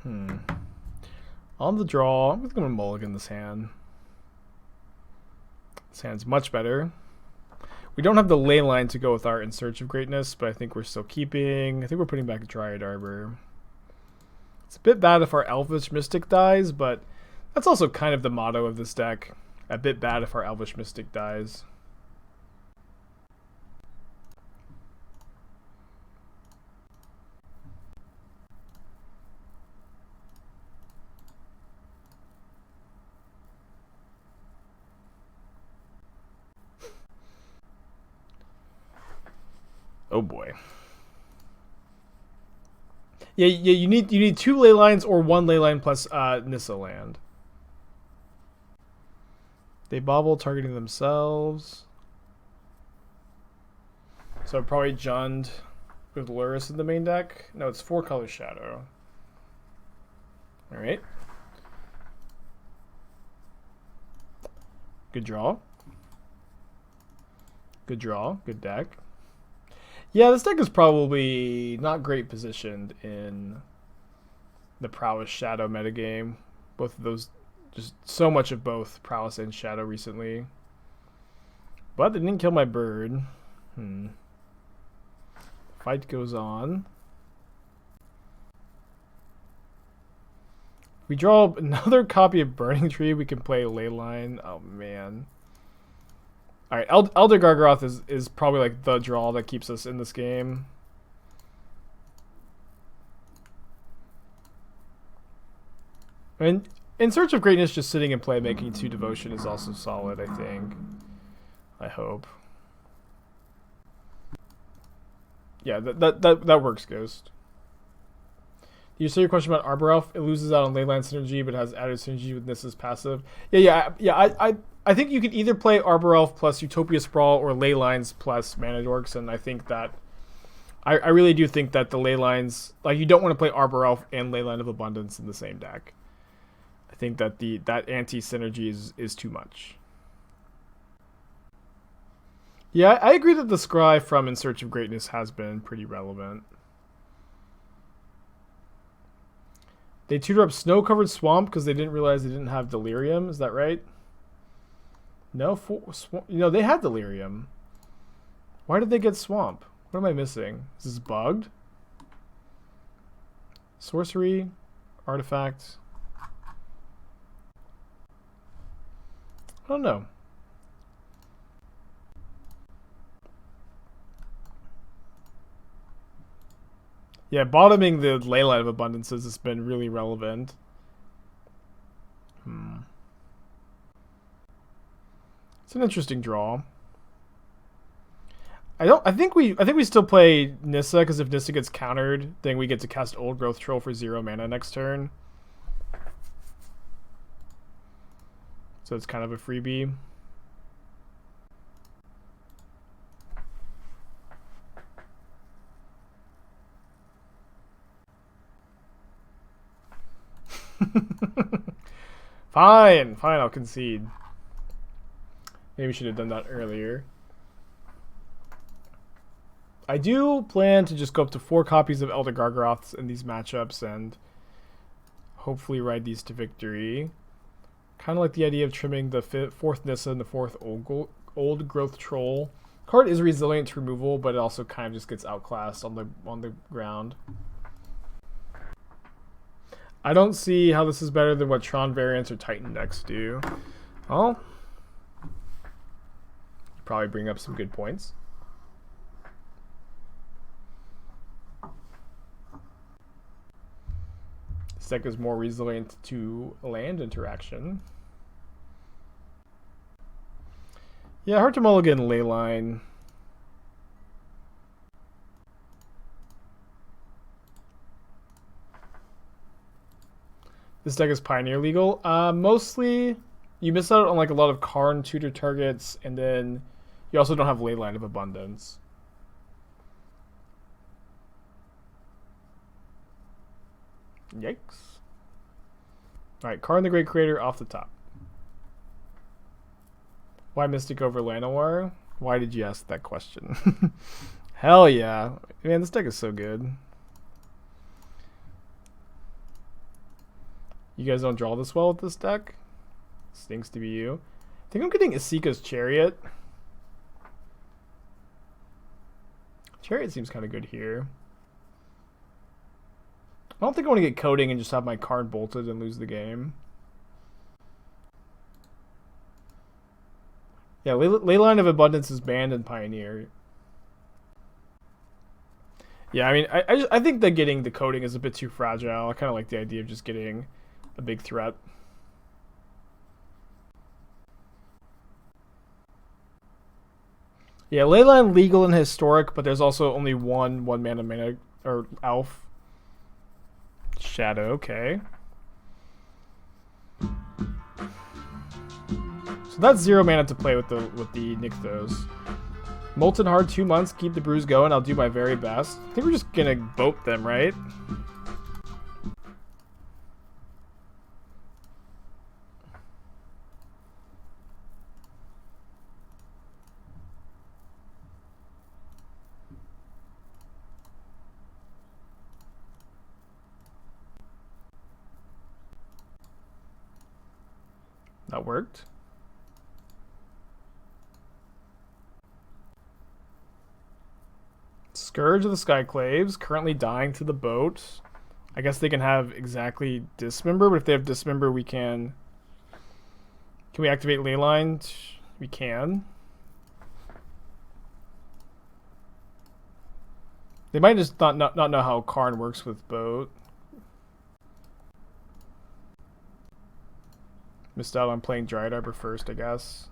On the draw, I'm just going to mulligan this hand. This hand's much better. We don't have the ley line to go with our In Search of Greatness, but I think we're still keeping. I think we're putting back a Dryad Arbor. It's a bit bad if our Elvish Mystic dies, but that's also kind of the motto of this deck. A bit bad if our Elvish Mystic dies. Oh boy. Yeah, you need 2 ley lines or 1 ley line plus Nissa land. They bobble, targeting themselves. So probably Jund with Lurrus in the main deck. No, it's 4-color Shadow. Alright. Good draw. Good draw. Good deck. Yeah, this deck is probably not great positioned in the Prowess Shadow metagame. Both of those, just so much of both Prowess and Shadow recently. But they didn't kill my bird. Fight goes on. We draw another copy of Burning Tree. We can play Leyline. Oh, man. Alright, Elder Gargaroth is probably like the draw that keeps us in this game. And In Search of Greatness just sitting in play making 2 Devotion is also solid, I think. I hope. Yeah, that works, Ghost. You say your question about Arbor Elf? It loses out on Leyline synergy, but has added synergy with Nissa's passive. I think you can either play Arbor Elf plus Utopia Sprawl or Ley Lines plus Mana Dorks, and I think that I really do think that the Ley Lines, like, you don't want to play Arbor Elf and Leyline of Abundance in the same deck. I think that that anti-synergy is too much. Yeah, I agree that the Scry from In Search of Greatness has been pretty relevant. They tutor up Snow-Covered Swamp because they didn't realize they didn't have Delirium. Is that right? No, they had Delirium. Why did they get Swamp? What am I missing? Is this bugged? Sorcery, Artifact. I don't know. Yeah, bottoming the Leyline of Abundances has been really relevant. It's an interesting draw. I think we still play Nissa, because if Nissa gets countered, then we get to cast Old Growth Troll for 0 mana next turn. So it's kind of a freebie. Fine, I'll concede. Maybe we should have done that earlier. I do plan to just go up to 4 copies of Elder Gargaroths in these matchups and hopefully ride these to victory. Kind of like the idea of trimming the 4th Nissa and the 4th Old Growth Troll. Card is resilient to removal, but it also kind of just gets outclassed on the ground. I don't see how this is better than what Tron variants or Titan decks do. Well, probably bring up some good points. This deck is more resilient to land interaction. Yeah, hard to mulligan Leyline. This deck is Pioneer legal. Mostly, you miss out on like a lot of Karn tutor targets, and then you also don't have Leyline of Abundance. Yikes. Alright, Karn the Great Creator off the top. Why Mystic over Llanowar? Why did you ask that question? Hell yeah. Man, this deck is so good. You guys don't draw this well with this deck. Stinks to be you. I think I'm getting Isika's Chariot. Chariot seems kind of good here. I don't think I want to get coding and just have my card bolted and lose the game. Yeah, Leyline of Abundance is banned in Pioneer. Yeah, I mean, I think that getting the coding is a bit too fragile. I kind of like the idea of just getting a big threat. Yeah, Leyline legal and historic, but there's also only one mana or elf. Shadow, okay. So that's 0 mana to play with the Nykthos. Molten Heart, 2 months, keep the brews going. I'll do my very best. I think we're just gonna boat them, right? That worked. Scourge of the Skyclaves, currently dying to the boat. I guess they can have exactly Dismember, but if they have Dismember, we can... Can we activate Leyline? We can. They might just not know how Karn works with boat. Missed out on playing Dryad Arbor first, I guess.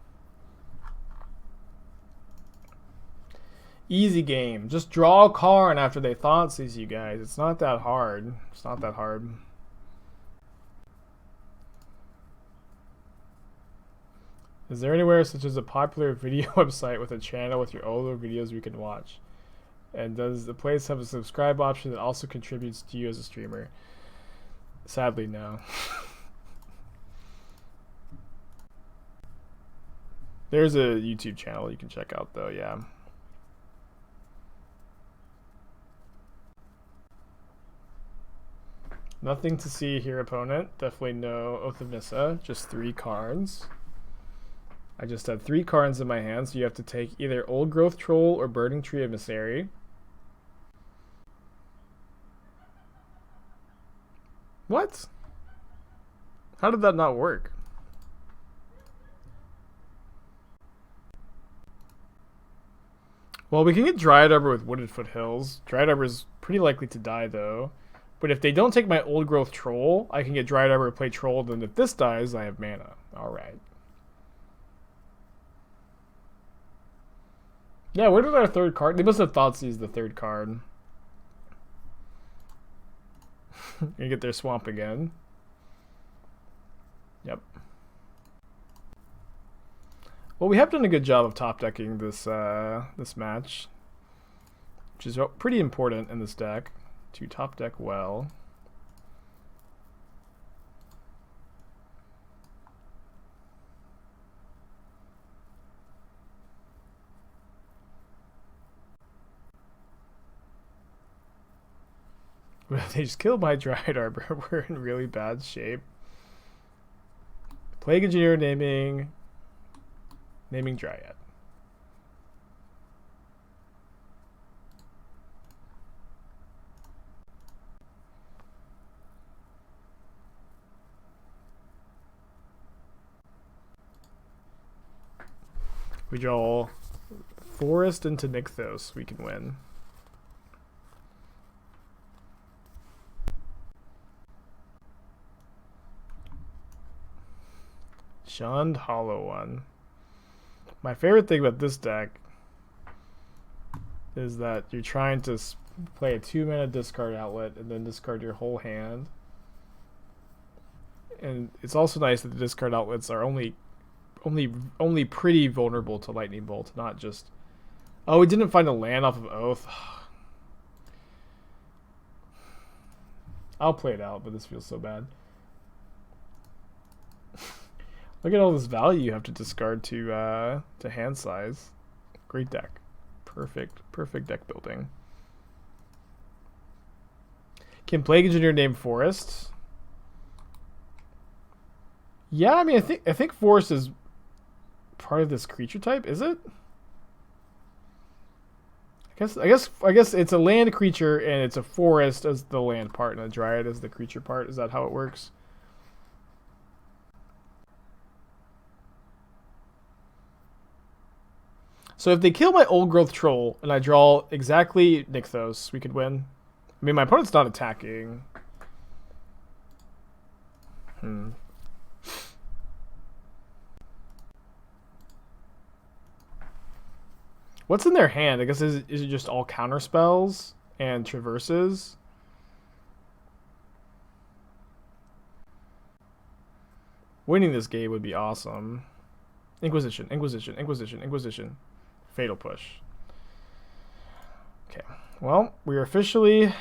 Easy game. Just draw a Karn after they Thoughtseize you guys. It's not that hard. It's not that hard. Is there anywhere such as a popular video website with a channel with your older videos we can watch? And does the place have a subscribe option that also contributes to you as a streamer? Sadly, no. There's a YouTube channel you can check out though, yeah. Nothing to see here, opponent. Definitely no Oath of Nissa, just 3 cards. I just had 3 cards in my hand, so you have to take either Old Growth Troll or Burning Tree Emissary. What? How did that not work? Well, we can get Dryad Arbor with Wooded Foothills. Dryad Arbor is pretty likely to die, though. But if they don't take my Old Growth Troll, I can get Dryad Arbor to play Troll, then if this dies, I have mana. Alright. Yeah, where did our 3rd card... They must have Thoughtseized the 3rd card. Gonna get their Swamp again. Yep. Well, we have done a good job of top decking this this match, which is pretty important in this deck to top deck well. They just killed my Dryad Arbor. We're in really bad shape. Plague Engineer naming Dryad. We draw Forest into Nykthos, we can win. Shunned Hollow One. My favorite thing about this deck is that you're trying to play a 2-mana discard outlet and then discard your whole hand. And it's also nice that the discard outlets are only pretty vulnerable to Lightning Bolt, not just... Oh, we didn't find a land off of Oath. I'll play it out, but this feels so bad. Look at all this value you have to discard to hand size. Great deck. Perfect deck building. Can Plague Engineer name Forest? Yeah, I mean, I think forest is part of this creature type. Is it? I guess it's a land creature and it's a forest as the land part and a dryad as the creature part. Is that how it works? So if they kill my old growth troll and I draw exactly Nykthos, we could win. I mean, my opponent's not attacking. What's in their hand? I guess is it just all counter spells and traverses? Winning this game would be awesome. Inquisition, Inquisition, Inquisition, Inquisition. Fatal push. Okay. Well, we are officially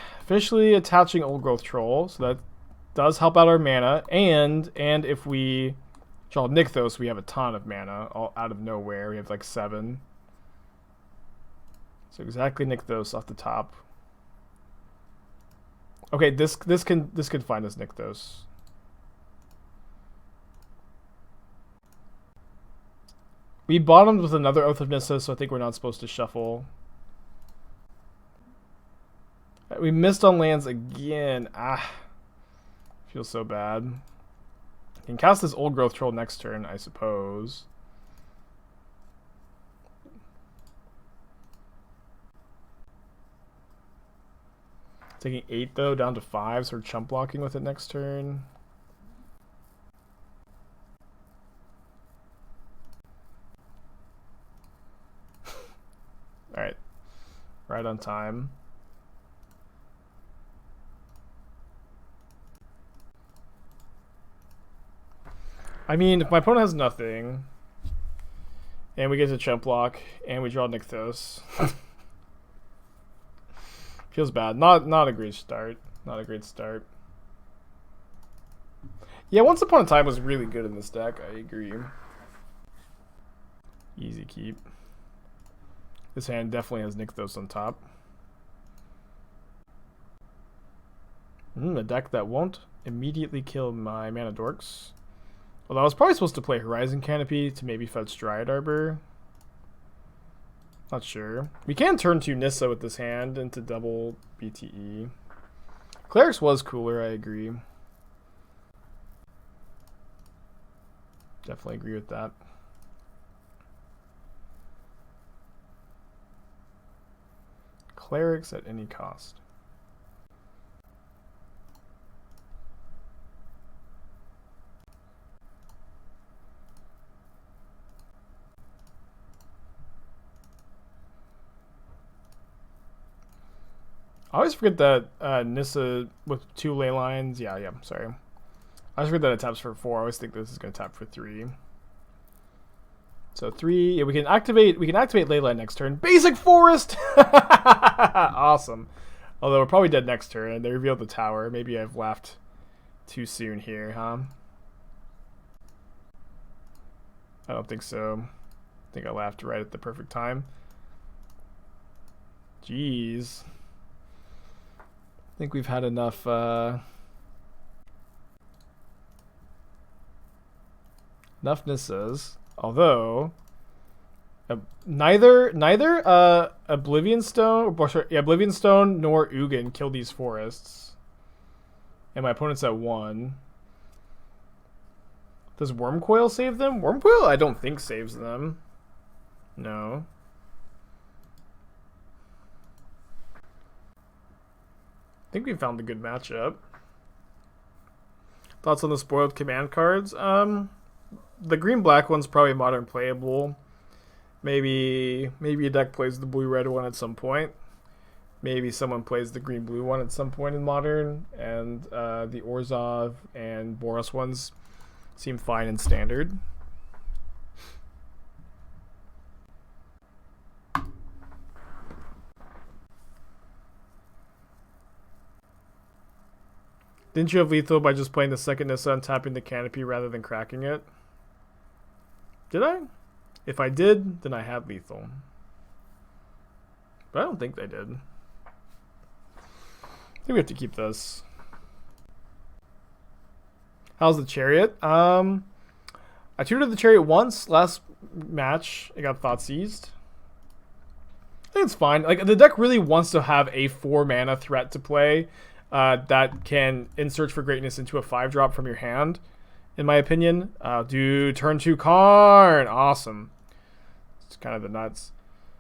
attaching Old Growth Troll, so that does help out our mana. And if we draw Nykthos, we have a ton of mana all out of nowhere. We have like 7. So exactly Nykthos off the top. Okay, this could find us Nykthos. We bottomed with another Oath of Nissa, so I think we're not supposed to shuffle. We missed on lands again. Feels so bad. Can cast this Old Growth Troll next turn, I suppose. Taking 8 though, down to 5, so we're chump blocking with it next turn. Alright. Right on time. I mean, if my opponent has nothing, and we get to chump block, and we draw Nykthos, feels bad. Not a great start. Not a great start. Yeah, Once Upon a Time was really good in this deck. I agree. Easy keep. This hand definitely has Nykthos on top. A deck that won't immediately kill my mana dorks. Although I was probably supposed to play Horizon Canopy to maybe fetch Dryad Arbor. Not sure. We can turn 2 Nissa with this hand into double BTE. Clerics was cooler, I agree. Definitely agree with that. Clerics at any cost. I always forget that Nissa with 2 ley lines. Yeah, sorry. I always forget that it taps for 4. I always think this is going to tap for 3. So 3. Yeah, we can activate ley line next turn. Basic Forest. Awesome. Although we're probably dead next turn, and they revealed the tower. Maybe I've laughed too soon here, huh? I don't think so. I think I laughed right at the perfect time. Jeez. I think we've had enough enough Nissas. Although neither Oblivion Stone nor Ugin kill these forests. And my opponent's at 1. Does Wormcoil save them? Wormcoil I don't think saves them. No. I think we found a good matchup. Thoughts on the spoiled command cards? The green-black one's probably modern playable. Maybe a deck plays the blue-red one at some point. Maybe someone plays the green-blue one at some point in modern. And the Orzhov and Boros ones seem fine in standard. Didn't you have lethal by just playing the second Nissa and tapping the canopy rather than cracking it? Did I? If I did, then I had lethal. But I don't think I did. I think we have to keep this. How's the Chariot? I tutored the Chariot once last match. It got thought seized. I think it's fine. Like, the deck really wants to have a 4 mana threat to play that can insert for greatness into a 5-drop from your hand, in my opinion. Do turn 2 Karn. Awesome. It's kind of the nuts.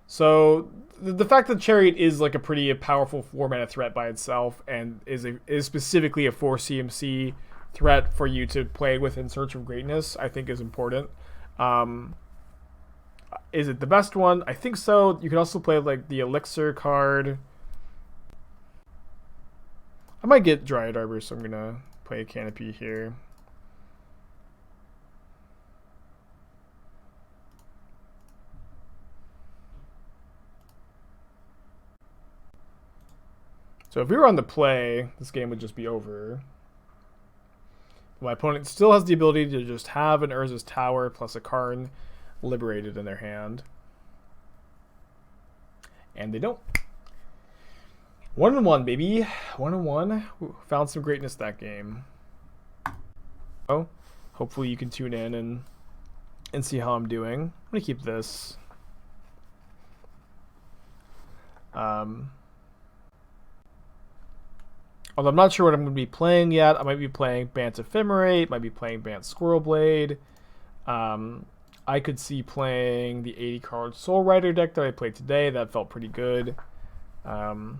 So the fact that Chariot is like a pretty powerful 4 mana threat by itself and is specifically a 4 CMC threat for you to play with in Search of Greatness, I think is important. Is it the best one? I think so. You can also play like the Elixir card. I might get Dryad Arbor, so I'm gonna play a Canopy here. So if we were on the play, this game would just be over. My opponent still has the ability to just have an Urza's Tower plus a Karn liberated in their hand. And they don't. 1-1, baby. 1-1. Found some greatness that game. Oh, hopefully you can tune in and see how I'm doing. I'm gonna keep this. Although I'm not sure what I'm going to be playing yet. I might be playing Bant Ephemerate, might be playing Bant Squirrel Blade. I could see playing the 80-card Soul Rider deck that I played today. That felt pretty good. Those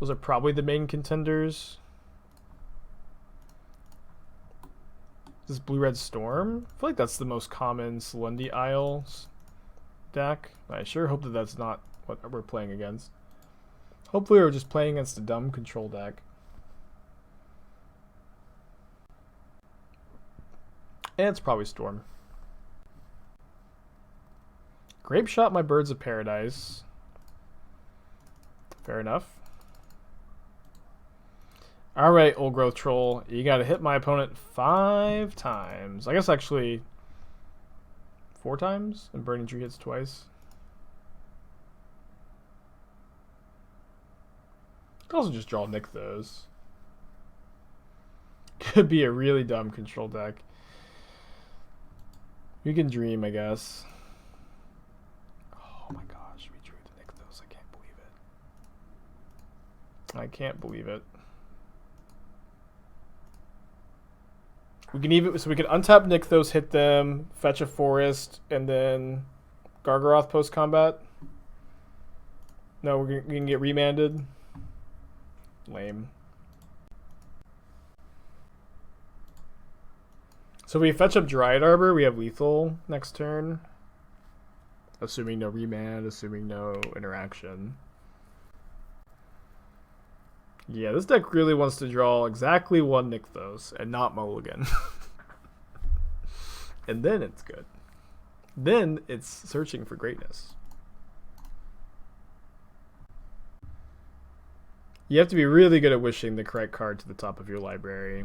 are probably the main contenders. This Blue-Red Storm? I feel like that's the most common Selendi Isles deck. I sure hope that that's not what we're playing against. Hopefully we're just playing against a dumb control deck. And it's probably Storm. Grape Shot my Birds of Paradise. Fair enough. Alright, Old Growth Troll. You gotta hit my opponent 5 times. I guess actually 4 times, and Burning Tree hits twice. Could also just draw Nykthos. Could be a really dumb control deck. We can dream, I guess. Oh my gosh, we drew the Nykthos. I can't believe it. I can't believe it. We can even, so we can untap Nykthos, hit them, fetch a forest, and then Gargaroth post combat. No, we can get remanded. Lame. So we fetch up Dryad Arbor, we have lethal next turn. Assuming no remand, assuming no interaction. Yeah, this deck really wants to draw exactly 1 Nykthos and not mulligan. And then it's good. Then it's searching for greatness. You have to be really good at wishing the correct card to the top of your library.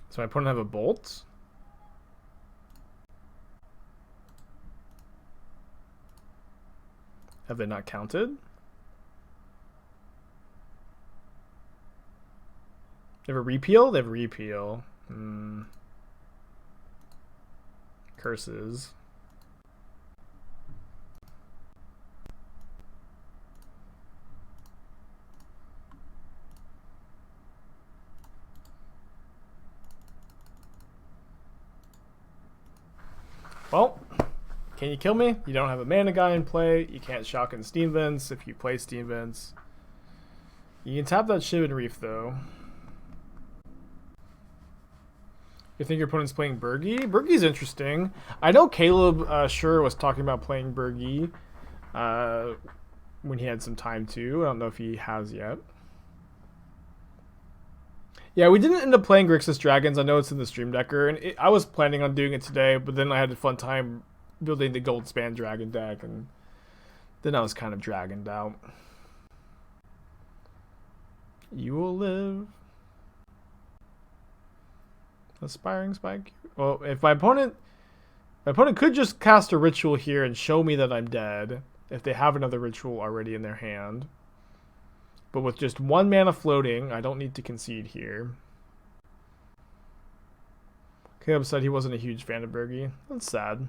So my opponent have a Bolt. Have they not counted? They have a repeal? They have a repeal. Curses. Well, can you kill me? You don't have a mana guy in play. You can't shock in Steam Vents if you play Steam Vents. You can tap that Shivan Reef though. You think your opponent's playing Burgi? Burgi's interesting. I know Caleb sure was talking about playing Burgi when he had some time to. I don't know if he has yet. Yeah, we didn't end up playing Grixis Dragons. I know it's in the Stream Decker, and I was planning on doing it today, but then I had a fun time building the Goldspan Dragon deck, and then I was kind of dragoned out. You will live. Aspiring Spike. Well, if my opponent My opponent could just cast a ritual here and show me that I'm dead if they have another ritual already in their hand. But with just 1 mana floating, I don't need to concede here. Caleb said he wasn't a huge fan of Bergie. That's sad.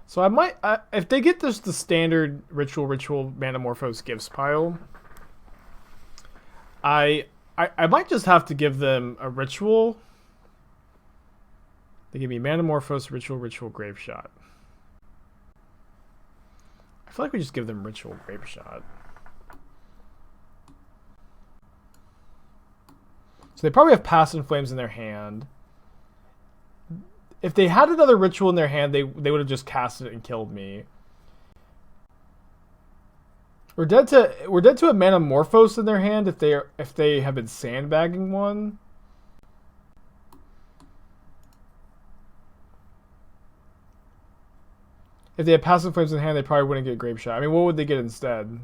So I might, if they get this the standard ritual Manamorphose gifts pile, I might just have to give them a ritual. They give me Manamorphose, ritual, Graveshot. I feel like we just give them ritual, Graveshot. So they probably have Past in Flames in their hand. If they had another ritual in their hand, they would have just cast it and killed me. We're dead to a Manamorphose in their hand if they have been sandbagging one. If they had Passive Flames in hand, they probably wouldn't get Graveshot. I mean, what would they get instead?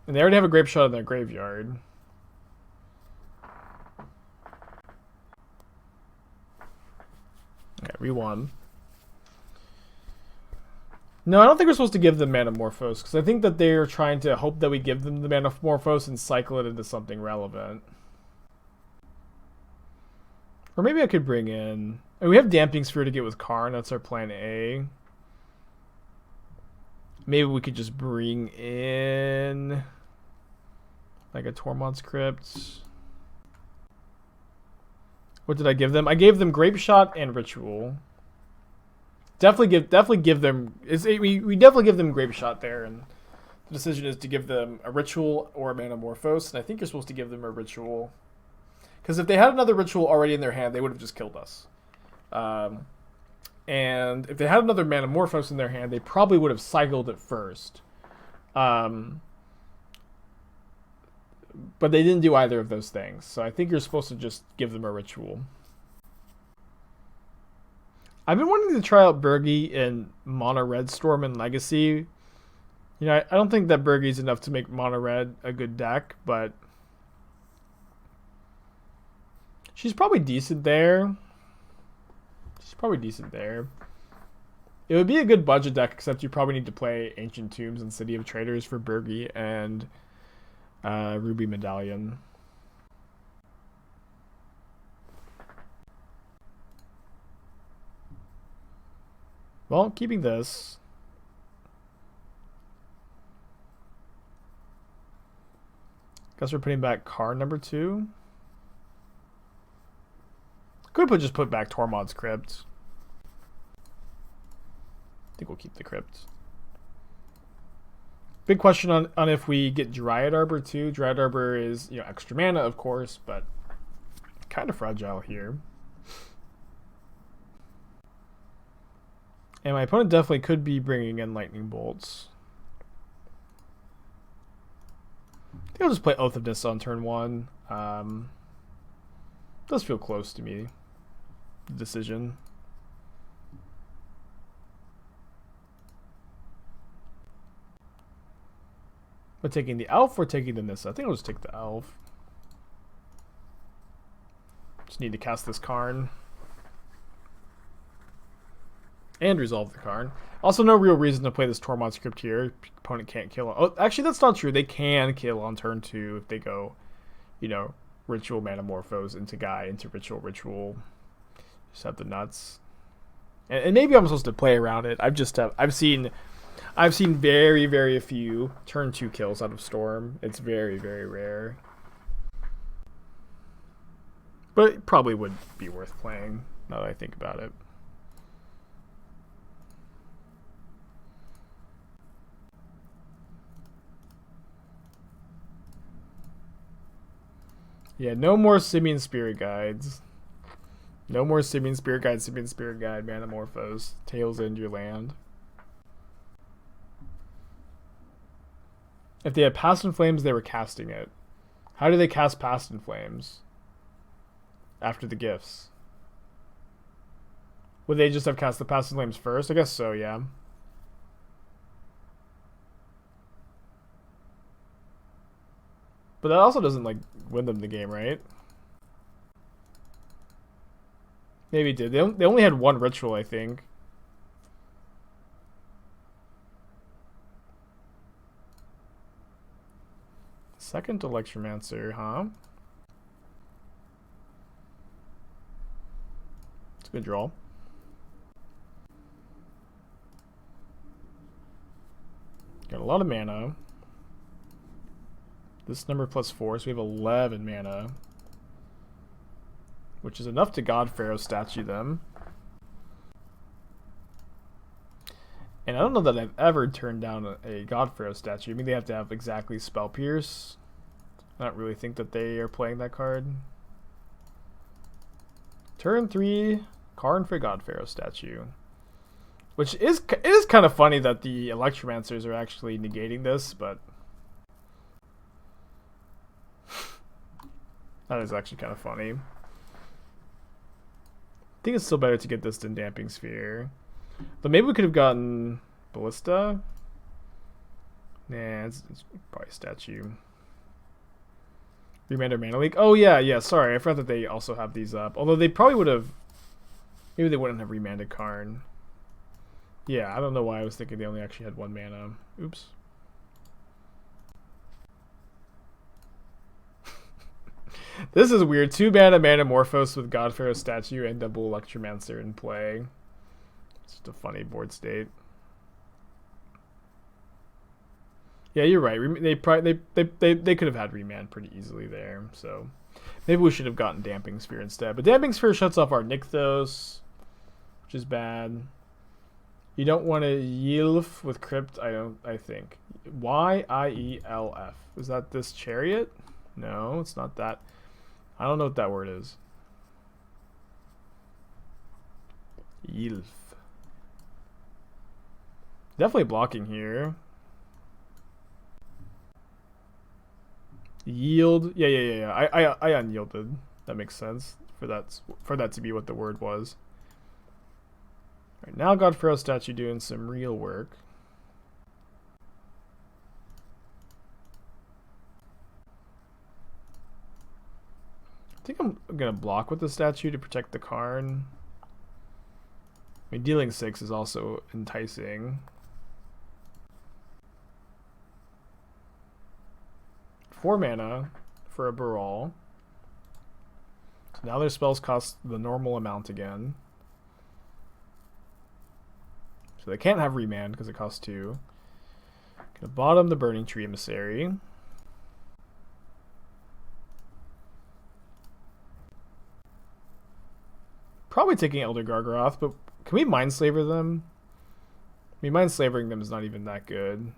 And they already have a Graveshot in their graveyard. Okay, we won. No, I don't think we're supposed to give them Manamorphose, because I think that they're trying to hope that we give them the Manamorphose and cycle it into something relevant. Or maybe I could bring in... we have Damping Sphere to get with Karn, that's our plan A. Maybe we could just bring in... like a Tormod's Crypt. What did I give them? I gave them Grapeshot and Ritual. Definitely give them. We definitely give them Grapeshot there, and the decision is to give them a Ritual or a Manamorphose. And I think you're supposed to give them a Ritual, because if they had another Ritual already in their hand, they would have just killed us. And if they had another Manamorphose in their hand, they probably would have cycled it first. But they didn't do either of those things. So I think you're supposed to just give them a ritual. I've been wanting to try out Bergie in Mono Red Storm and Legacy. You know, I don't think that Bergie's enough to make Mono Red a good deck, but she's probably decent there. It would be a good budget deck, except you probably need to play Ancient Tombs and City of Traders for Bergie and Ruby Medallion. Well, keeping this. Guess we're putting back card number 2. Could just put back Tormod's Crypt. I think we'll keep the Crypt. Big question on if we get Dryad Arbor too. Dryad Arbor is, you know, extra mana, of course, but kind of fragile here. And my opponent definitely could be bringing in Lightning Bolts. I think I'll just play Oath of Nissa on turn 1. Does feel close to me, the decision. But taking the Elf or taking the Nissa? I think I'll just take the Elf. Just need to cast this Karn. And resolve the Karn. Also, no real reason to play this Tormod's Crypt here. Opponent can't kill. Oh, actually, that's not true. They can kill on turn 2 if they go, you know, Ritual Manamorphose into Guy, into Ritual. Just have the nuts. And maybe I'm supposed to play around it. I've seen very, very few turn 2 kills out of Storm. It's very, very rare. But it probably would be worth playing, now that I think about it. Yeah, no more Simian Spirit Guides. No more Simian Spirit Guide, Manamorphose. Tails End your land. If they had Past in Flames, they were casting it. How do they cast Past in Flames? After the gifts. Would they just have cast the Past in Flames first? I guess so, yeah. But that also doesn't like win them the game, right? Maybe it did. They only had one ritual, I think. Second Electromancer, huh? It's a good draw. Got a lot of mana. This number plus 4, so we have 11 mana. Which is enough to God Pharaoh statue them. And I don't know that I've ever turned down a God Pharaoh statue. I mean, they have to have exactly Spell Pierce. I don't really think that they are playing that card. Turn 3, Karn for God Pharaoh statue. Which it is kind of funny that the Electromancers are actually negating this, but that is actually kind of funny. I think it's still better to get this than Damping Sphere. But maybe we could have gotten Ballista. Nah, it's probably statue. Remand or Mana Leak. Oh yeah, sorry. I forgot that they also have these up. Although they probably would have... Maybe they wouldn't have remanded Karn. Yeah, I don't know why I was thinking they only actually had 1 mana. Oops. This is weird. 2 mana Manamorphose with God Pharaoh statue and double Electromancer in play. It's just a funny board state. Yeah, you're right. They could have had Remand pretty easily there. So maybe we should have gotten Damping Sphere instead. But Damping Sphere shuts off our Nykthos, which is bad. You don't want to Yilf with Crypt, I think. Y-I-E-L-F. Is that this Chariot? No, it's not that. I don't know what that word is. Yilf. Definitely blocking here. Yield. Yeah. I unyielded. That makes sense for that to be what the word was. All right, now God Pharaoh statue doing some real work. I think I'm gonna block with the statue to protect the Karn. I mean, dealing 6 is also enticing. 4 mana for a Baral. So now their spells cost the normal amount again. So they can't have Remand because it costs 2. Gonna bottom the Burning Tree Emissary. Probably taking Elder Gargaroth, but can we Mindslaver them? I mean, Mindslavering them is not even that good.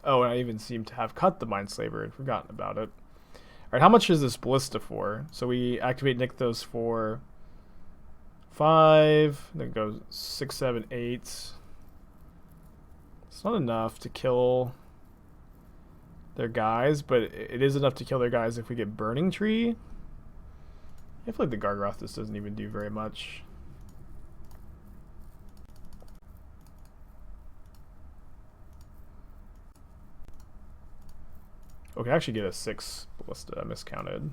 Oh, and I even seem to have cut the Mindslaver and forgotten about it. Alright, how much is this Ballista for? So we activate Nykthos for 5, then it goes 6, 7, 8. It's not enough to kill their guys, but it is enough to kill their guys if we get Burning Tree. I feel like the Gargaroth just doesn't even do very much. Okay, I actually get a 6 Ballista. I miscounted.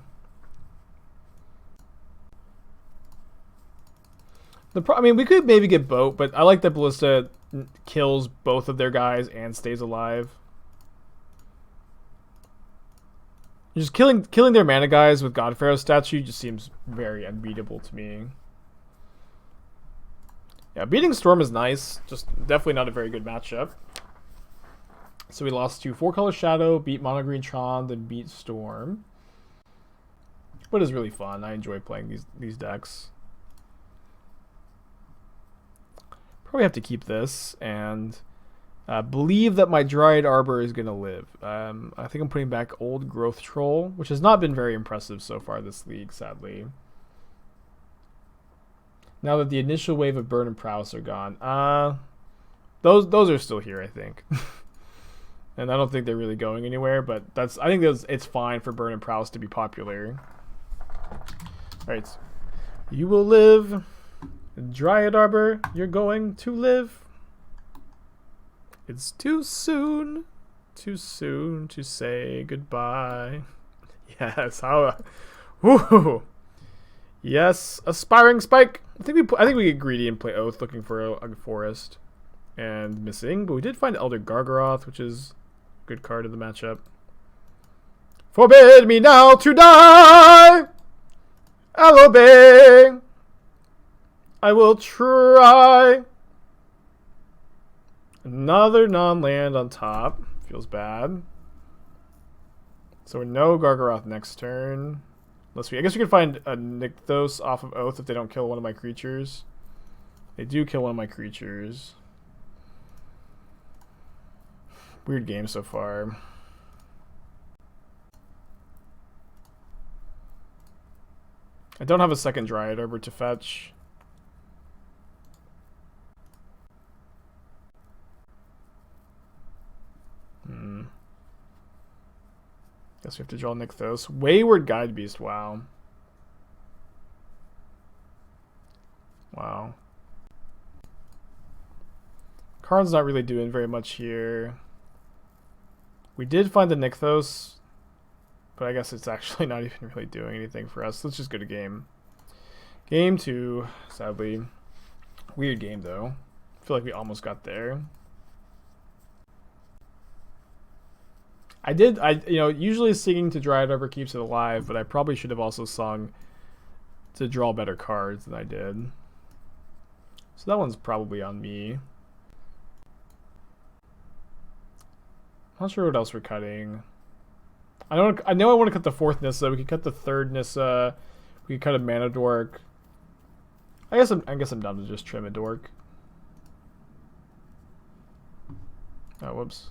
I mean, we could maybe get Boat, but I like that Ballista kills both of their guys and stays alive. Just killing their mana guys with God Pharaoh statue just seems very unbeatable to me. Yeah, beating Storm is nice, just definitely not a very good matchup. So we lost to 4-color Shadow, beat Mono Green Tron, then beat Storm. But it's really fun. I enjoy playing these decks. Probably have to keep this and believe that my Dryad Arbor is going to live. I think I'm putting back Old Growth Troll, which has not been very impressive so far this league, sadly. Now that the initial wave of Burn and Prowess are gone. Those are still here, I think. And I don't think they're really going anywhere, but I think it's fine for Burn and Prowess to be popular. Alright. You will live. Dryad Arbor, you're going to live. It's too soon to say goodbye. Yes, how? Woo! Yes, Aspiring Spike. I think we get greedy and play Oath, looking for a forest, and missing. But we did find Elder Gargaroth, which is a good card in the matchup. Forbid me now to die. I'll obey. I will try. Another non-land on top. Feels bad. So no Gargaroth next turn. Unless I guess we could find a Nykthos off of Oath if they don't kill one of my creatures. They do kill one of my creatures. Weird game so far. I don't have a second Dryad Arbor to fetch. Guess we have to draw Nykthos. Wayward Guide Beast, wow. Wow. Karn's not really doing very much here. We did find the Nykthos, but I guess it's actually not even really doing anything for us. Let's just go to game. Game 2, sadly. Weird game, though. I feel like we almost got there. Usually singing to Dryad Arbor keeps it alive, but I probably should have also sung to draw better cards than I did. So that one's probably on me. Not sure what else we're cutting. I know I want to cut the 4th Nissa. We could cut the 3rd Nissa. We could cut a Mana Dork. I guess I'm down to just trim a Dork. Oh, whoops.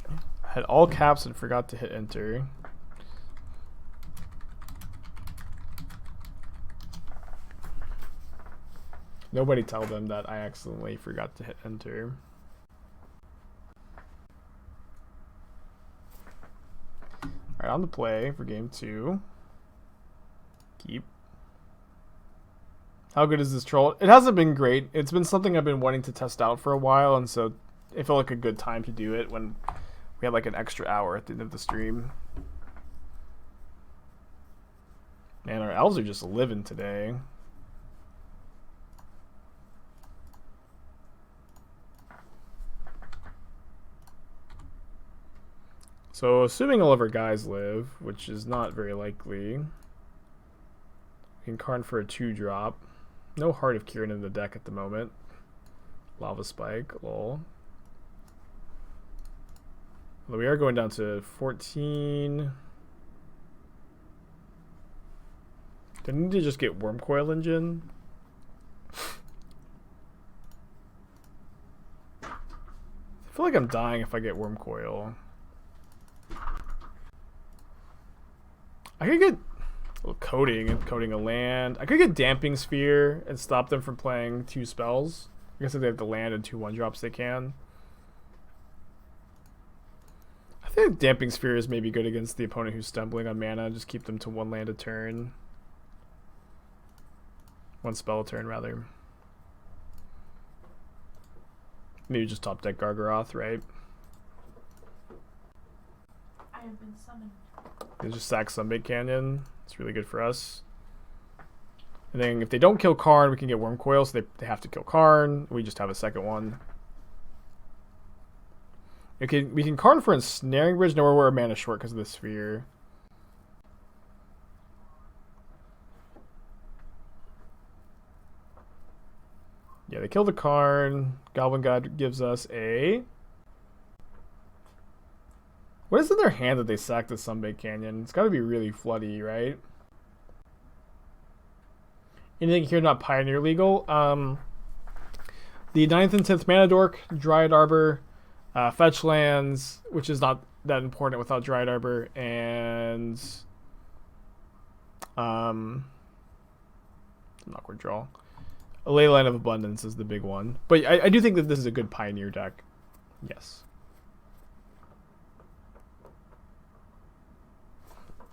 I had all caps and forgot to hit enter. Nobody tell them that I accidentally forgot to hit enter. Alright, on the play for game 2. Keep. How good is this troll? It hasn't been great. It's been something I've been wanting to test out for a while, and so it felt like a good time to do it when we had like an extra hour at the end of the stream. Man, our elves are just living today. So, assuming all of our guys live, which is not very likely, we can Karn for a 2-drop. No Heart of Kirin in the deck at the moment. Lava Spike, lol. Although we are going down to 14. Do I need to just get Wormcoil Engine? I feel like I'm dying if I get Wormcoil. I could get Coating and Coating a land. I could get Damping Sphere and stop them from playing 2 spells. I guess if they have the land and 2 1-drops, they can. I think Damping Sphere is maybe good against the opponent who's stumbling on mana. Just keep them to 1 land a turn. 1 spell a turn, rather. Maybe just top deck Gargaroth, right? I have been summoned. They just sack Sunbait Canyon. It's really good for us. And then if they don't kill Karn, we can get Wormcoil, so they have to kill Karn. We just have a second one. Okay, we can Karn for Ensnaring Bridge. No, we're a mana short because of the sphere. Yeah, they kill the Karn. Goblin God gives us a... What is in their hand that they sacked the Sunbait Canyon? It's got to be really floody, right? Anything here not Pioneer legal? The 9th and 10th Mana Dork, Dryad Arbor, Fetch Lands, which is not that important without Dryad Arbor, and an awkward draw. A Leyline of Abundance is the big one. But I do think that this is a good Pioneer deck. Yes.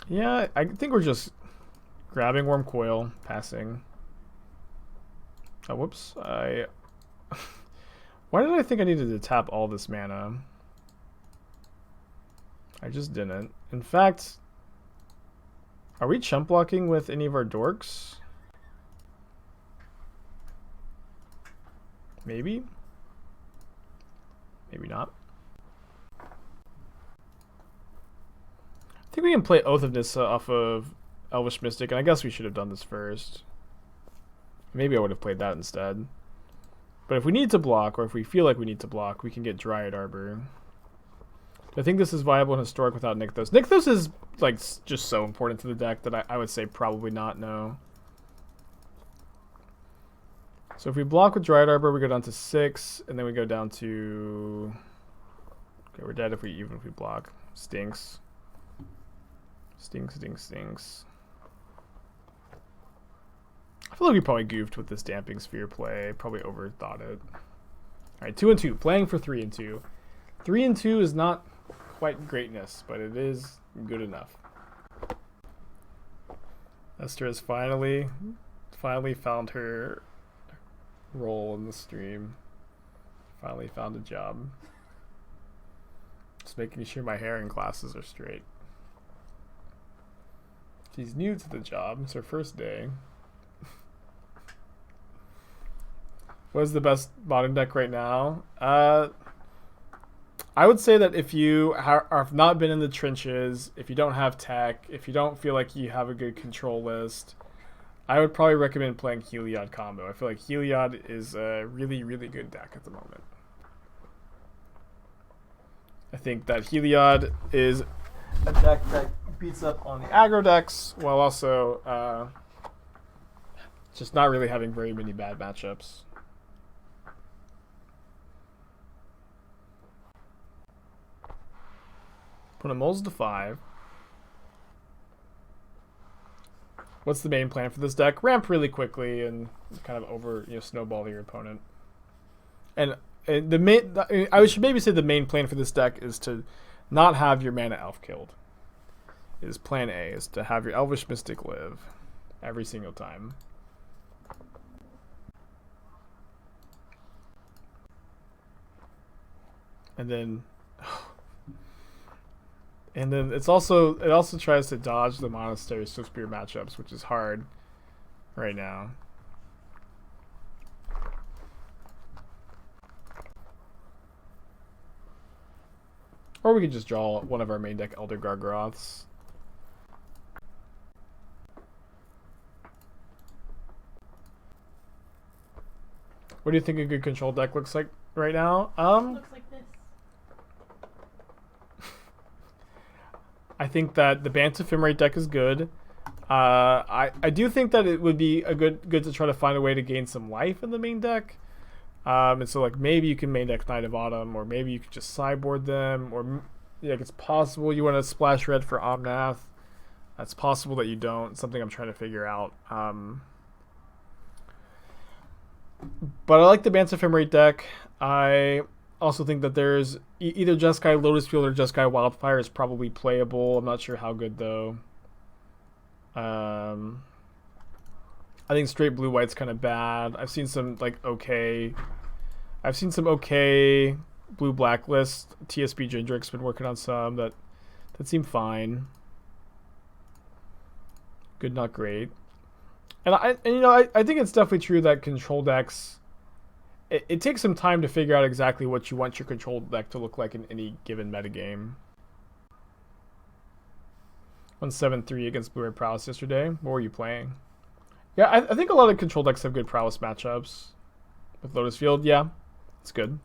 Yeah, I think we're just grabbing Wormcoil, passing. Oh, whoops. Why did I think I needed to tap all this mana? I just didn't. In fact, are we chump blocking with any of our dorks? Maybe? Maybe not. I think we can play Oath of Nissa off of Elvish Mystic, and I guess we should have done this first. Maybe I would have played that instead. But if we need to block, or if we feel like we need to block, we can get Dryad Arbor. I think this is viable in Historic without Nykthos. Nykthos is like just so important to the deck that I would say probably not, no. So if we block with Dryad Arbor, we go down to 6, and then we go down to... Okay, we're dead even if we block. Stinks. Stinks, stinks, stinks. I feel like we probably goofed with this Damping Sphere play. Probably overthought it. Alright, 2 and 2. Playing for 3 and 2. 3 and 2 is not quite greatness, but it is good enough. Esther has finally found her role in the stream. Finally found a job. Just making sure my hair and glasses are straight. She's new to the job. It's her first day. What is the best modern deck right now? I would say that if you have not been in the trenches, if you don't have tech, if you don't feel like you have a good control list, I would probably recommend playing Heliod combo. I feel like Heliod is a really, really good deck at the moment. I think that Heliod is a deck that beats up on the aggro decks while also just not really having very many bad matchups. Put a moles to 5. What's the main plan for this deck? Ramp really quickly and kind of snowball your opponent. And the main, I should maybe say the main plan for this deck is to not have your mana elf killed. Is plan A, is to have your Elvish Mystic live every single time. And then it also tries to dodge the Monastery Swiftspear matchups, which is hard right now. Or we could just draw one of our main deck Elder Gargaroths. What do you think a good control deck looks like right now? Looks like this. I think that the Bant Ephemerate deck is good. I do think that it would be a good to try to find a way to gain some life in the main deck. And so like maybe you can main deck Knight of Autumn, or maybe you could just sideboard them, or like it's possible you want to splash red for Omnath. That's possible that you don't. It's something I'm trying to figure out. But I like the Bant Ephemerate deck. I also think that there's either Jeskai Lotus Field or Jeskai Wildfire is probably playable. I'm not sure how good though. I think straight blue white's kind of bad. I've seen some okay blue blacklist. TSB Gendrick's been working on some that seem fine. Good, not great. And I think it's definitely true that control decks, it takes some time to figure out exactly what you want your control deck to look like in any given metagame. 1-7-3 against Blue Red Prowess yesterday. What were you playing? Yeah, I think a lot of control decks have good Prowess matchups. With Lotus Field, yeah, it's good.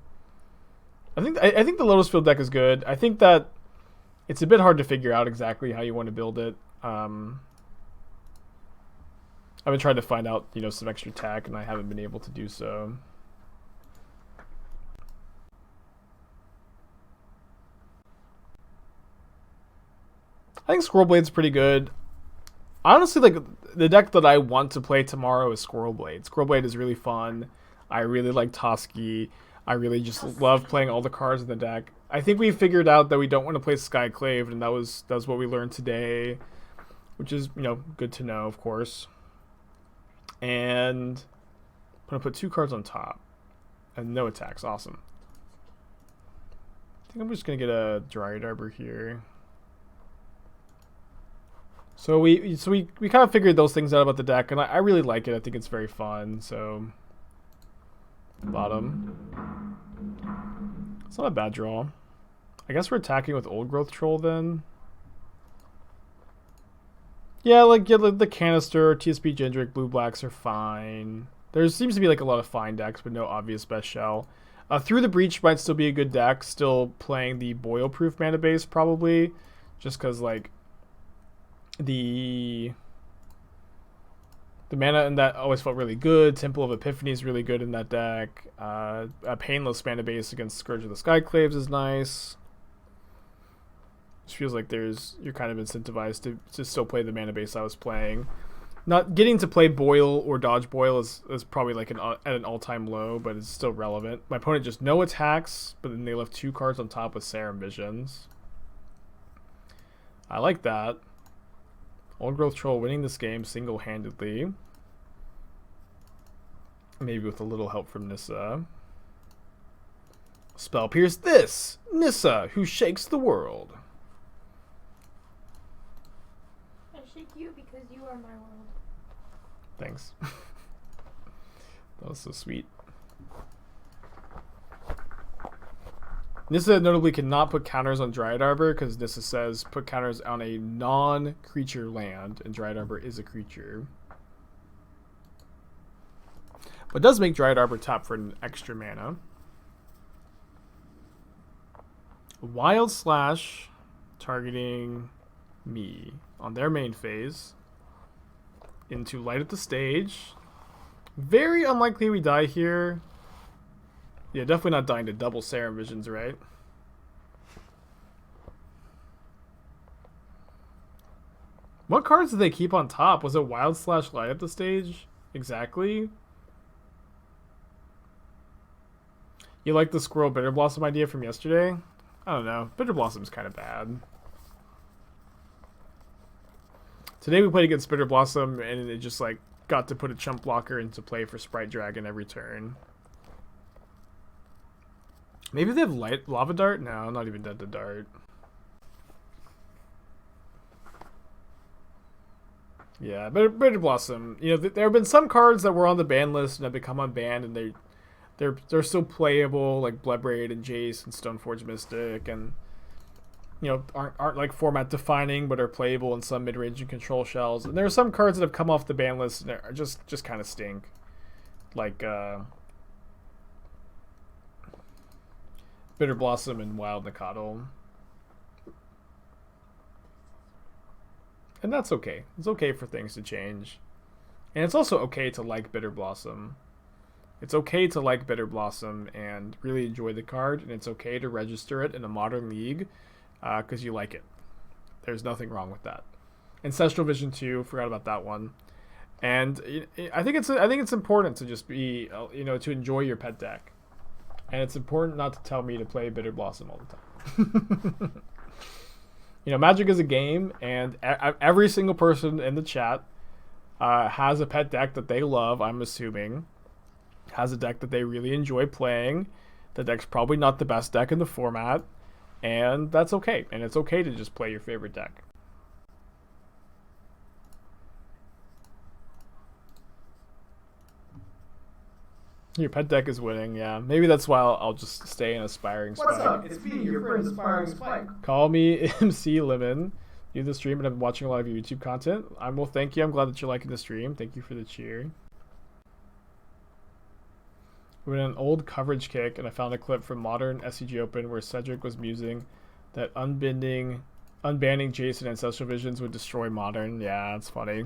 I think the Lotus Field deck is good. I think that it's a bit hard to figure out exactly how you want to build it. I've been trying to find out, some extra tech, and I haven't been able to do so. I think Squirrel Blade's pretty good. Honestly, the deck that I want to play tomorrow is Squirrel Blade. Squirrel Blade is really fun. I really like Toski. I really just love playing all the cards in the deck. I think we figured out that we don't want to play Skyclave, and that was what we learned today, which is good to know, of course. And I'm gonna put 2 cards on top and no attacks. Awesome. I think I'm just gonna get a Dryad Arbor here. So we kind of figured those things out about the deck, and I really like it. I think it's very fun. So bottom. It's not a bad draw. I guess we're attacking with Old Growth Troll then. Yeah, like the Canister, TSP Gendrick, Blue Blacks are fine. There seems to be like a lot of fine decks, but no obvious best shell. Through the Breach might still be a good deck. Still playing the Boil-proof mana base probably, just because like the mana in that always felt really good. Temple of Epiphany is really good in that deck. A Painless mana base against Scourge of the Skyclaves is nice. Just feels like you're kind of incentivized to still play the mana base I was playing. Not getting to play Boil or Dodge Boil is probably like at an all-time low, but it's still relevant. My opponent just no attacks, but then they left 2 cards on top with Serum Visions. I like that. Old Growth Troll winning this game single-handedly. Maybe with a little help from Nissa. Spell Pierce this! Nissa, who shakes the world. I shake you because you are my world. Thanks. That was so sweet. Nissa notably cannot put counters on Dryad Arbor because Nissa says put counters on a non-creature land, and Dryad Arbor is a creature. But does make Dryad Arbor tap for an extra mana. Wild Slash targeting me on their main phase into Light Up the Stage. Very unlikely we die here. Yeah, definitely not dying to double Serum Visions, right? What cards did they keep on top? Was it Wild Slash Light Up the Stage? Exactly. You like the Squirrel Bitter Blossom idea from yesterday? I don't know. Bitter Blossom's kind of bad. Today we played against Bitter Blossom, and it just like got to put a chump blocker into play for Sprite Dragon every turn. Maybe they have Lava Dart? No, I'm not even dead to Dart. Yeah, Bitter Blossom. You know, there have been some cards that were on the ban list and have become unbanned, and they're still playable, like Bloodbraid and Jace and Stoneforge Mystic, and you know aren't like format defining, but are playable in some mid range and control shells. And there are some cards that have come off the ban list and are just kind of stink, like Bitter Blossom and Wild Coatl. And that's okay. It's okay for things to change. And it's also okay to like Bitter Blossom. It's okay to like Bitter Blossom and really enjoy the card, and it's okay to register it in a modern league because you like it. There's nothing wrong with that. Ancestral Vision 2, forgot about that one. And I think it's important to just be to enjoy your pet deck. And it's important not to tell me to play Bitter Blossom all the time. Magic is a game, and every single person in the chat has a pet deck that they love, I'm assuming. Has a deck that they really enjoy playing. The deck's probably not the best deck in the format, and that's okay. And it's okay to just play your favorite deck. Your pet deck is winning, yeah. Maybe that's why I'll just stay in Aspiring Spike. What's up? It's me, your friend Aspiring Spike. Call me MC Lemon. Do the stream, and I've been watching a lot of your YouTube content. Well, thank you. I'm glad that you're liking the stream. Thank you for the cheer. We went an old coverage kick, and I found a clip from Modern SCG Open where Cedric was musing that unbanning Jason Ancestral Visions would destroy Modern. Yeah, that's funny.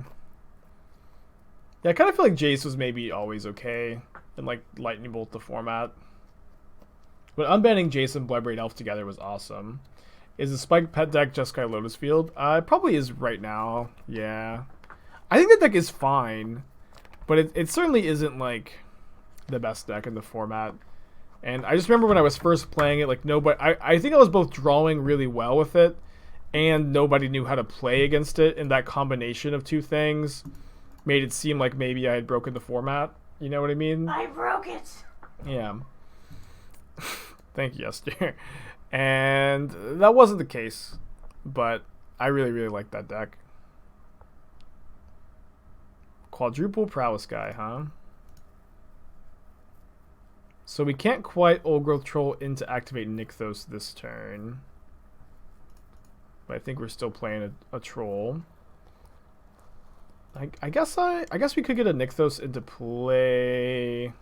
Yeah, I kind of feel like Jace was maybe always okay in like Lightning Bolt the format. But unbanning Jace and Bloodbraid Elf together was awesome. Is the Spike pet deck Jeskai Lotus Field? It probably is right now. Yeah. I think that deck is fine. But it certainly isn't like the best deck in the format. And I just remember when I was first playing it, like nobody I think I was both drawing really well with it, and nobody knew how to play against it, and that combination of two things made it seem like maybe I had broken the format. You know what I mean? I broke it! Yeah. Thank you, Esther. And that wasn't the case, but I really, really like that deck. quadruple prowess guy, huh? So we can't quite Old Growth Troll into activate Nykthos this turn. But I think we're still playing a troll. I guess we could get a Nykthos into play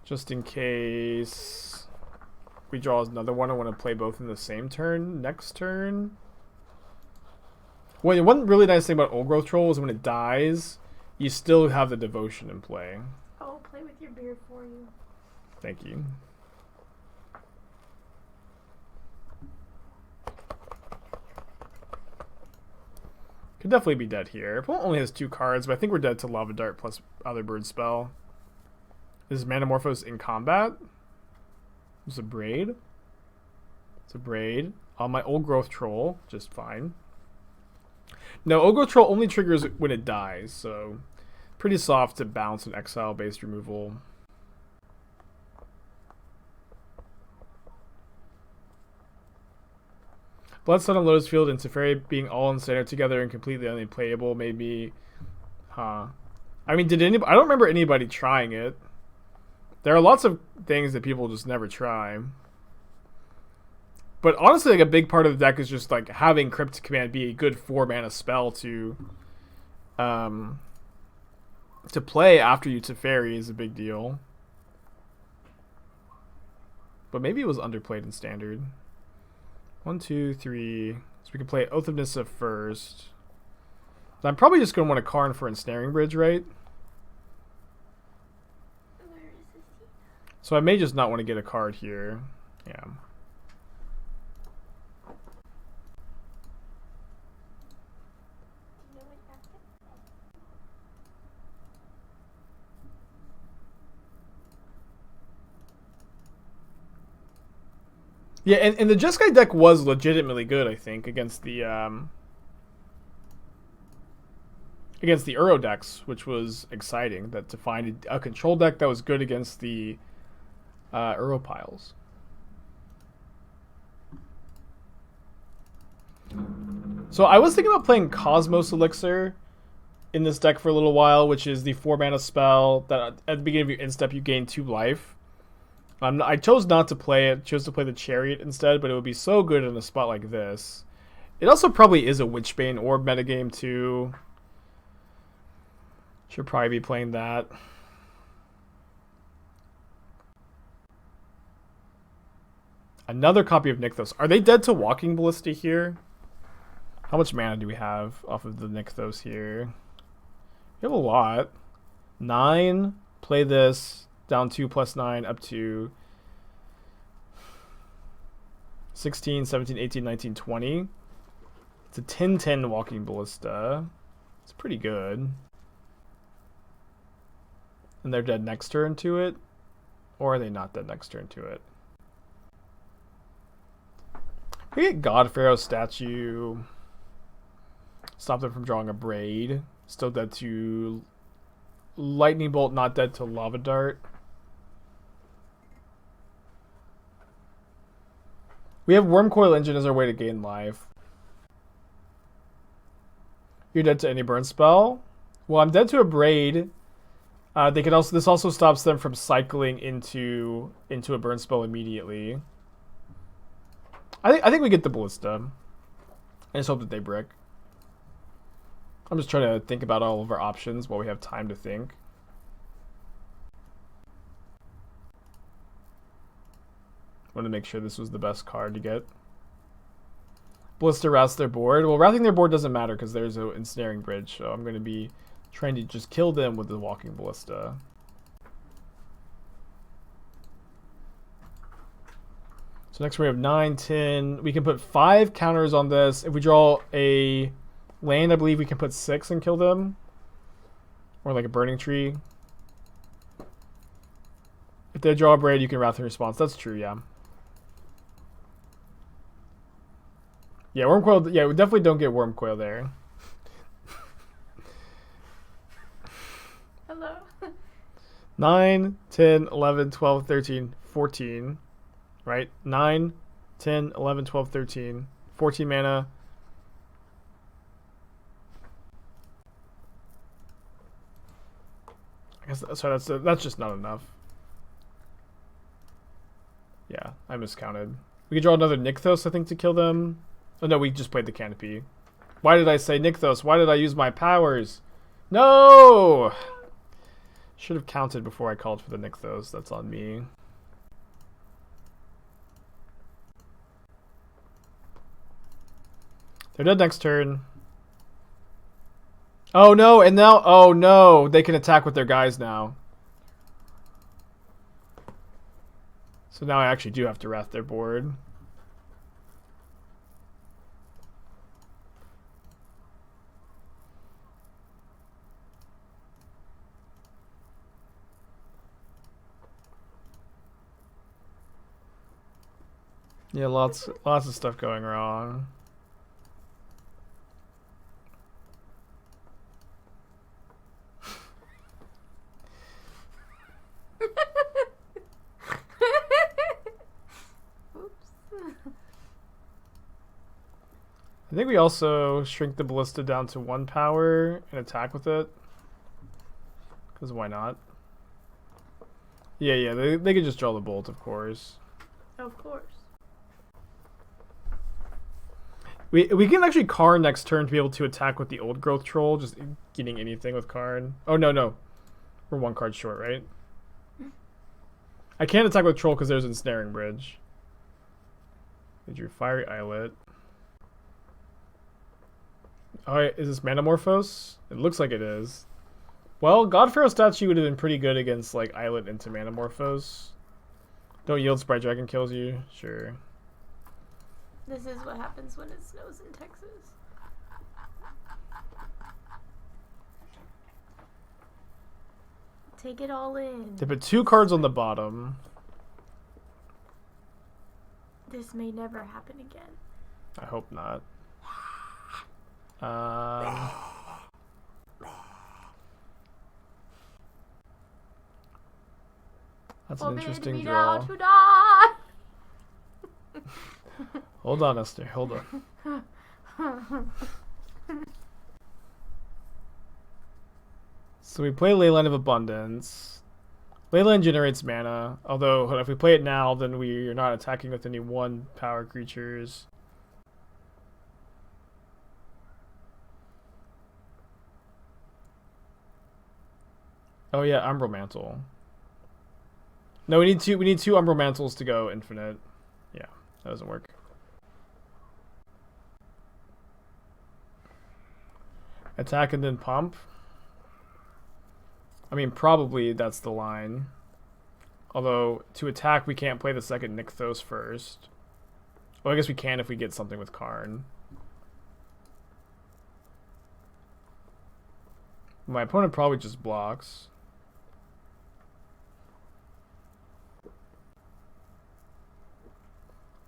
just in case we draw another one. I want to play both in the same turn next turn. Well, one really nice thing about Old Growth Troll is when it dies, you still have the Devotion in play. I'll play with your beard for you. Thank you. Could definitely be dead here. Opponent only has 2 cards, but I think we're dead to Lava Dart plus Other Bird spell. Is Manamorphose in combat? It's a Braid. It's a Braid. On my Old Growth Troll, just fine. No, Old Growth Troll only triggers when it dies, so pretty soft to bounce and exile-based removal. Bloodstone on Lotus Field and Teferi being all in center together and completely unplayable made me... Huh. I mean, did anybody... I don't remember anybody trying it. There are lots of things that people just never try. But honestly, like, a big part of the deck is just like having Crypt Command be a good 4-mana spell to play after you Teferi is a big deal. But maybe it was underplayed in Standard. 1, 2, 3. So we can play Oath of Nissa first. I'm probably just going to want a Karn for Ensnaring Bridge, right? Where is this? So I may just not want to get a card here. Yeah. You know what that's it? Yeah, and the Jeskai deck was legitimately good, I think, against the Uro decks, which was exciting. That to find a control deck that was good against the Uro piles. So I was thinking about playing Cosmos Elixir in this deck for a little while, which is the 4-mana spell that at the beginning of your end step you gain 2 life. I chose not to play it, chose to play the Chariot instead, but it would be so good in a spot like this. It also probably is a Witchbane Orb metagame too. Should probably be playing that. Another copy of Nykthos. Are they dead to Walking Ballista here? How much mana do we have off of the Nykthos here? We have a lot. 9. Play this. Down 2 plus 9 up to 16, 17, 18, 19, 20. It's a 10-10 Walking Ballista. It's pretty good. And they're dead next turn to it? Or are they not dead next turn to it? We get God Pharaoh statue. Stop them from drawing a Braid. Still dead to Lightning Bolt, not dead to Lava Dart. We have Wormcoil Engine as our way to gain life. You're dead to any burn spell. Well, I'm dead to a Braid. They could also. This also stops them from cycling into a burn spell immediately. I think we get the Ballista. I just hope that they brick. I'm just trying to think about all of our options while we have time to think. Want to make sure this was the best card to get. Ballista wraths their board. Well, wrathing their board doesn't matter because there's an Ensnaring Bridge, so I'm going to be trying to just kill them with the Walking Ballista. So next we have 9, 10. We can put 5 counters on this. If we draw a land, I believe we can put 6 and kill them. Or like a Burning Tree. If they draw a Braid, you can Wrath in response. That's true, yeah. Yeah, Wormcoil. Yeah, we definitely don't get Wormcoil there. Hello. 9, 10, 11, 12, 13, 14. Right? 9, 10, 11, 12, 13. 14 mana. guess that's just not enough. Yeah, I miscounted. We could draw another Nykthos, I think, to kill them. Oh no, we just played the Canopy. Why did I say Nykthos? Why did I use my powers? No! Should have counted before I called for the Nykthos. That's on me. They're dead next turn. Oh no, and now, oh no, they can attack with their guys now. So now I actually do have to wrath their board. Yeah, lots of stuff going wrong. I think we also shrink the ballista down to 1 power and attack with it. Because why not? Yeah, they could just draw the bolt, of course. Of course. We can actually Karn next turn to be able to attack with the old growth troll, just getting anything with Karn. Oh no. We're 1 card short, right? I can't attack with troll because there's ensnaring bridge. They drew fiery islet. Alright, is this Manamorphose? It looks like it is. Well, Godpharaoh statue would have been pretty good against like Islet into Manamorphose. Don't yield, Sprite Dragon kills you. Sure. This is what happens when it snows in Texas. Take it all in. They put 2 cards on the bottom. This may never happen again. I hope not. That's an interesting draw. To die. Hold on, Esther. Hold on. So we play Leyline of Abundance. Leyline generates mana, although if we play it now, then we are not attacking with any 1 power creatures. Oh yeah, Umbral Mantle. No, we need 2 Umbral Mantles to go infinite. Yeah, that doesn't work. Attack and then pump. I mean, probably that's the line. Although, to attack, we can't play the second Nykthos first. Well, I guess we can if we get something with Karn. My opponent probably just blocks.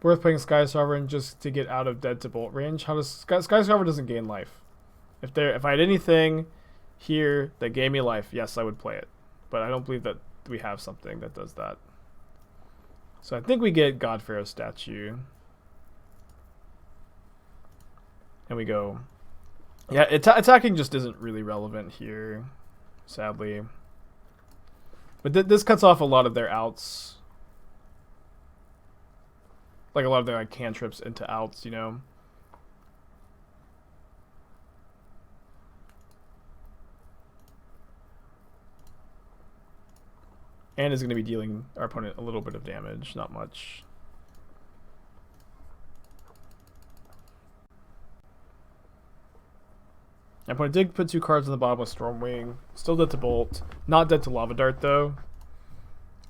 Worth playing Sky Sovereign just to get out of dead to bolt range. How does Sky Sovereign doesn't gain life? If I had anything here that gave me life, yes, I would play it. But I don't believe that we have something that does that. So I think we get Godpharaoh statue. And we go. Yeah, attacking just isn't really relevant here, sadly. But this cuts off a lot of their outs. Like a lot of their like cantrips into outs, you know. And is going to be dealing our opponent a little bit of damage, not much. My opponent did put 2 cards on the bottom with Stormwing. Still dead to Bolt. Not dead to Lava Dart, though.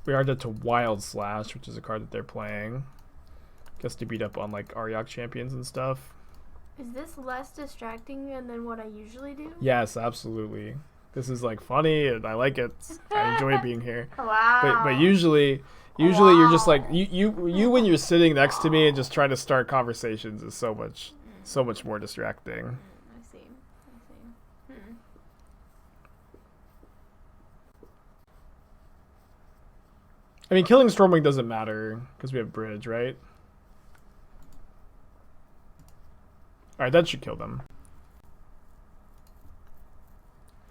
We are dead to Wild Slash, which is a card that they're playing. Guess to beat up on, like, Auriok Champions and stuff. Is this less distracting than what I usually do? Yes, absolutely. This is, like, funny, and I like it. I enjoy being here. Wow. But usually Wow. you're just like you when you're sitting next to me and just trying to start conversations is so much more distracting. I see. I mean, killing Stormwing doesn't matter because we have Bridge, right? All right, that should kill them.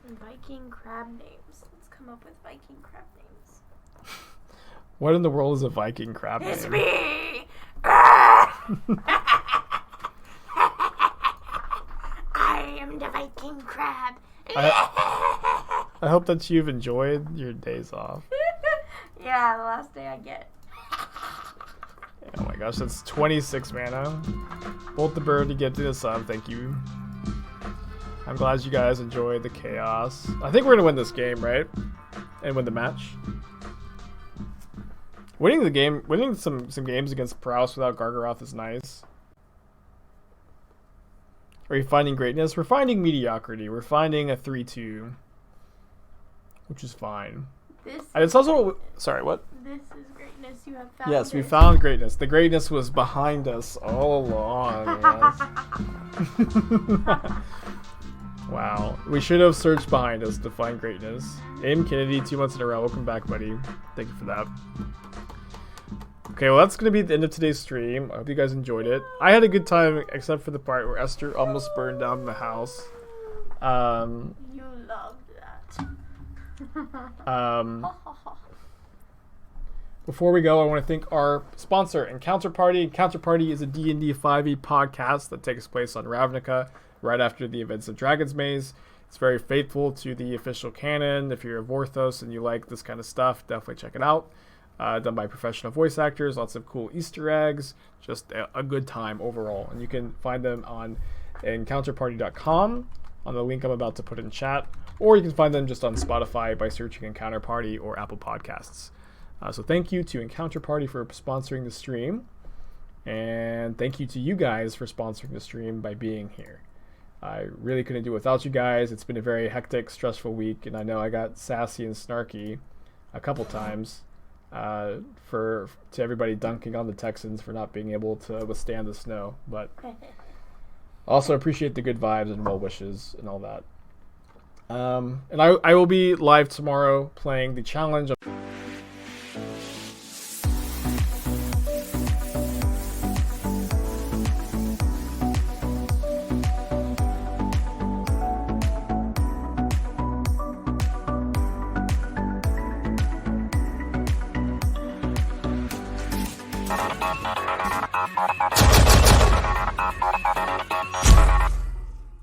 Viking crab names. Let's go. come up with Viking crab names. What in the world is a Viking crab It's name? me! I am the Viking crab. I hope that you've enjoyed your days off. Yeah, the last day I get. Oh my gosh, that's 26 mana. Bolt the bird to get to the sub, thank you. I'm glad you guys enjoyed the chaos. I think we're gonna win this game, right? And win the match. Winning the game, winning some games against Prowse without Gargaroth is nice. Are you finding greatness? We're finding mediocrity. We're finding a 3-2. Which is fine. This It's also... Sorry, what? This is greatness. You have found Yes, we it. found greatness. The greatness was behind us all along. Yes. Wow. We should have searched behind us to find greatness. Aim Kennedy, 2 months in a row. Welcome back, buddy. Thank you for that. Okay, well, that's going to be the end of today's stream. I hope you guys enjoyed it. I had a good time, except for the part where Esther almost burned down the house. You loved that. Before we go, I want to thank our sponsor, Encounter Party. Encounter Party is a D&D 5e podcast that takes place on Ravnica right after the events of Dragon's Maze. It's very faithful to the official canon. If you're a Vorthos and you like this kind of stuff, definitely check it out. Done by professional voice actors, lots of cool Easter eggs, just a good time overall. And you can find them on encounterparty.com on the link I'm about to put in chat, or you can find them just on Spotify by searching Encounter Party or Apple Podcasts. So thank you to Encounter Party for sponsoring the stream, and thank you to you guys for sponsoring the stream by being here. I really couldn't do it without you guys. It's been a very hectic, stressful week, and I know I got sassy and snarky a couple times to everybody dunking on the Texans for not being able to withstand the snow, but also appreciate the good vibes and well wishes and all that. And I will be live tomorrow playing the challenge of